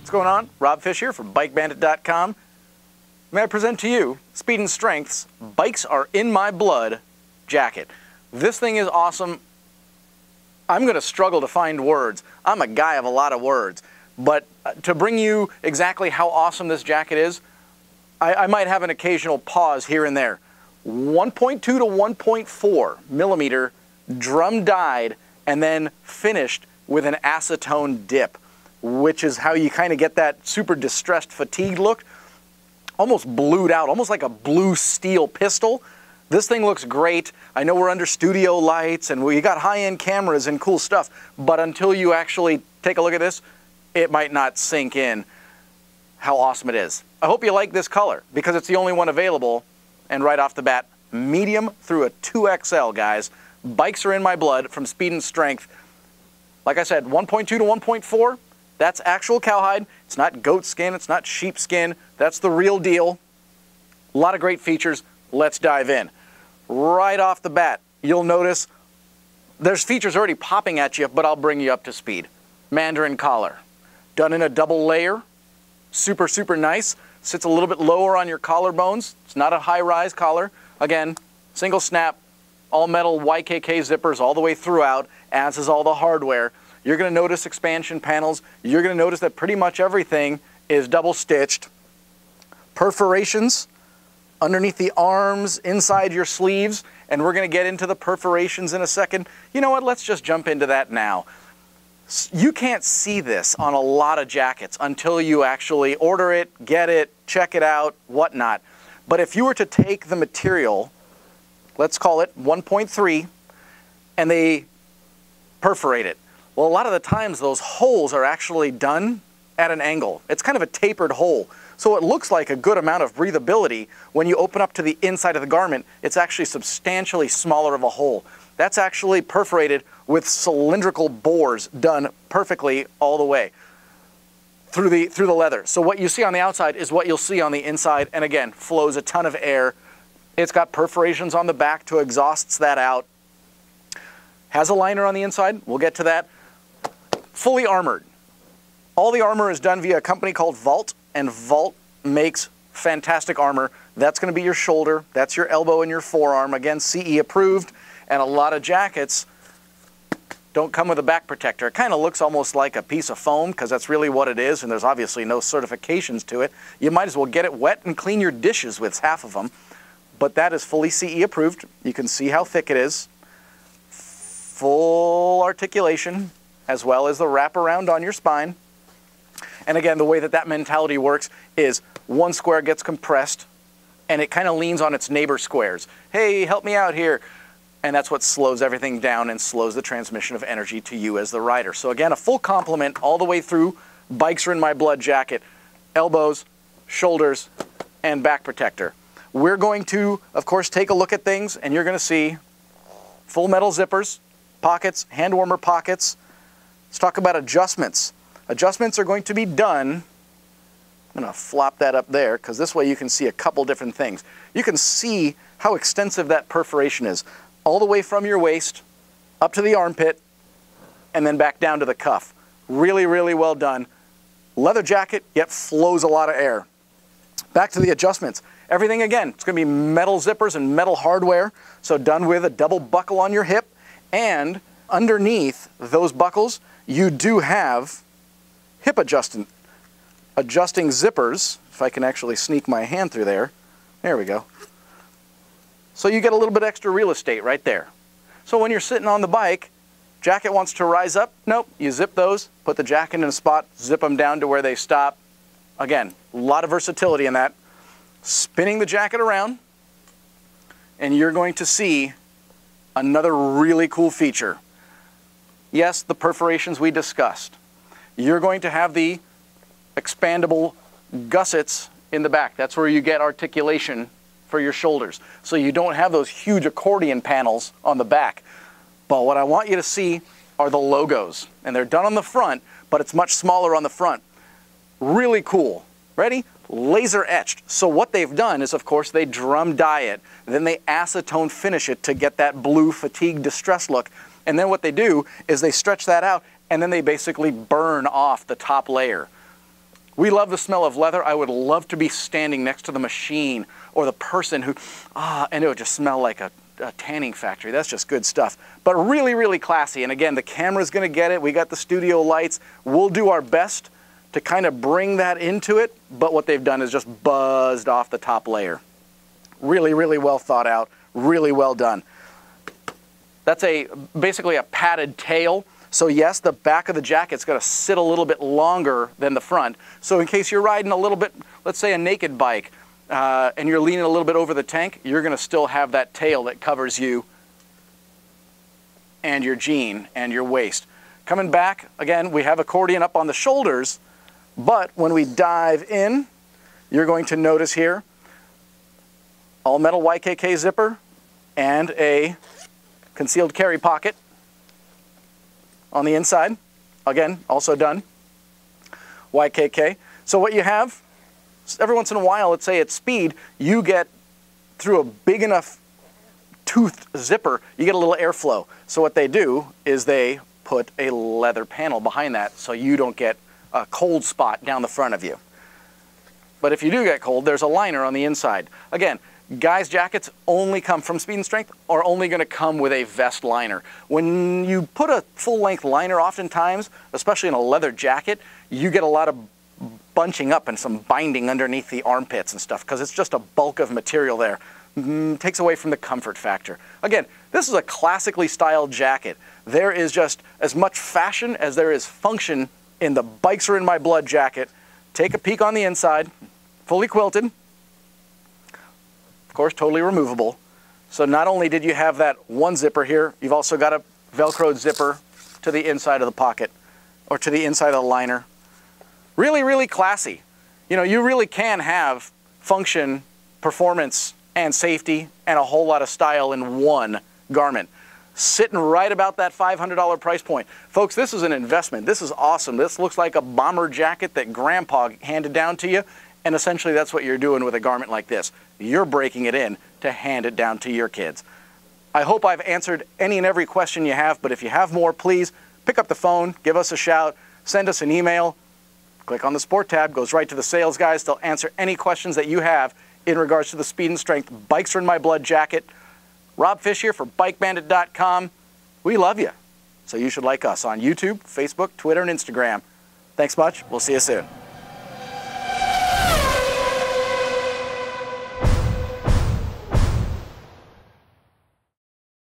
What's going on? Rob Fish here from BikeBandit.com. May I present to you Speed and Strength's Bikes Are In My Blood jacket. This thing is awesome. I'm going to struggle to find words. I'm a guy of a lot of words. But to bring you exactly how awesome this jacket is, I might have an occasional pause here and there. 1.2 to 1.4 millimeter drum dyed and then finished with an acetone dip, which is how you kind of get that super distressed fatigue look. Almost blued out, almost like a blue steel pistol. This thing looks great. I know we're under studio lights and we got high-end cameras and cool stuff, but until you actually take a look at this, it might not sink in how awesome it is. I hope you like this color because it's the only one available, and right off the bat, medium through a 2XL, guys. Bikes Are In My Blood from Speed and Strength. Like I said, 1.2 to 1.4, that's actual cowhide. It's not goat skin, it's not sheep skin. That's the real deal. A lot of great features. Let's dive in. Right off the bat, you'll notice there's features already popping at you, but I'll bring you up to speed. Mandarin collar. Done in a double layer. Super, super nice. Sits a little bit lower on your collarbones. It's not a high-rise collar. Again, single snap, all metal YKK zippers all the way throughout, as is all the hardware. You're going to notice expansion panels. You're going to notice that pretty much everything is double stitched. Perforations underneath the arms, inside your sleeves, and we're going to get into the perforations in a second. You know what? Let's just jump into that now. You can't see this on a lot of jackets until you actually order it, get it, check it out, whatnot. But if you were to take the material, let's call it 1.3, and they perforate it, well, a lot of the times those holes are actually done at an angle. It's kind of a tapered hole. So it looks like a good amount of breathability. When you open up to the inside of the garment, it's actually substantially smaller of a hole. That's actually perforated with cylindrical bores done perfectly all the way through the leather. So what you see on the outside is what you'll see on the inside, and again, flows a ton of air. It's got perforations on the back to exhaust that out. Has a liner on the inside. We'll get to that. Fully armored. All the armor is done via a company called Vault, and Vault makes fantastic armor. That's going to be your shoulder, that's your elbow and your forearm. Again, CE approved, and a lot of jackets don't come with a back protector. It kind of looks almost like a piece of foam because that's really what it is, and there's obviously no certifications to it. You might as well get it wet and clean your dishes with half of them. But that is fully CE approved. You can see how thick it is. Full articulation, as well as the wraparound on your spine. And again, the way that that mentality works is one square gets compressed and it kind of leans on its neighbor squares. Hey, help me out here. And that's what slows everything down and slows the transmission of energy to you as the rider. So again, a full complement all the way through. Bikes Are In My Blood jacket. Elbows, shoulders, and back protector. We're going to, of course, take a look at things, and you're going to see full metal zippers, pockets, hand warmer pockets. Let's talk about adjustments. Adjustments are going to be done. I'm going to flop that up there because this way you can see a couple different things. You can see how extensive that perforation is. All the way from your waist up to the armpit and then back down to the cuff. Really, really well done. Leather jacket, yet flows a lot of air. Back to the adjustments. Everything again, it's going to be metal zippers and metal hardware. So done with a double buckle on your hip, and underneath those buckles you do have hip adjusting zippers. If I can actually sneak my hand through there. There we go. So you get a little bit extra real estate right there. So when you're sitting on the bike, jacket wants to rise up, nope, you zip those, put the jacket in a spot, zip them down to where they stop. Again, a lot of versatility in that. Spinning the jacket around, and you're going to see another really cool feature. Yes, the perforations we discussed. You're going to have the expandable gussets in the back. That's where you get articulation for your shoulders. So you don't have those huge accordion panels on the back. But what I want you to see are the logos. And they're done on the front, but it's much smaller on the front. Really cool. Ready? Laser etched. So what they've done is, of course, they drum dye it. Then they acetone finish it to get that blue fatigue distress look. And then what they do is they stretch that out, and then they basically burn off the top layer. We love the smell of leather. I would love to be standing next to the machine or the person who, and it would just smell like a tanning factory. That's just good stuff. But really, really classy. And again, the camera's going to get it. We got the studio lights. We'll do our best to kind of bring that into it. But what they've done is just buzzed off the top layer. Really, really well thought out. Really well done. That's basically a padded tail. So yes, the back of the jacket's going to sit a little bit longer than the front. So in case you're riding a little bit, let's say a naked bike, and you're leaning a little bit over the tank, you're going to still have that tail that covers you and your jean and your waist. Coming back, again, we have accordion up on the shoulders, but when we dive in, you're going to notice here, all metal YKK zipper and a concealed carry pocket on the inside. Again, also done. YKK. So what you have, every once in a while, let's say at speed, you get through a big enough toothed zipper, you get a little airflow. So what they do is they put a leather panel behind that so you don't get a cold spot down the front of you. But if you do get cold, there's a liner on the inside. Again, guys' jackets only come from Speed and Strength are only going to come with a vest liner. When you put a full-length liner, oftentimes, especially in a leather jacket, you get a lot of bunching up and some binding underneath the armpits and stuff because it's just a bulk of material there. Takes away from the comfort factor. Again, this is a classically styled jacket. There is just as much fashion as there is function in the Bikes Are In My Blood jacket. Take a peek on the inside, fully quilted. Of course, totally removable. So not only did you have that one zipper here, you've also got a Velcroed zipper to the inside of the pocket or to the inside of the liner. Really, really classy. You know, you really can have function, performance, and safety, and a whole lot of style in one garment. Sitting right about that $500 price point. Folks, this is an investment. This is awesome. This looks like a bomber jacket that Grandpa handed down to you, and essentially that's what you're doing with a garment like this. You're breaking it in to hand it down to your kids. I hope I've answered any and every question you have, but if you have more, please pick up the phone, give us a shout, send us an email. Click on the Sport tab, goes right to the sales guys. They'll answer any questions that you have in regards to the Speed and Strength Bikes Are In My Blood jacket. Rob Fish here for BikeBandit.com. We love you, so you should like us on YouTube, Facebook, Twitter, and Instagram. Thanks much. We'll see you soon.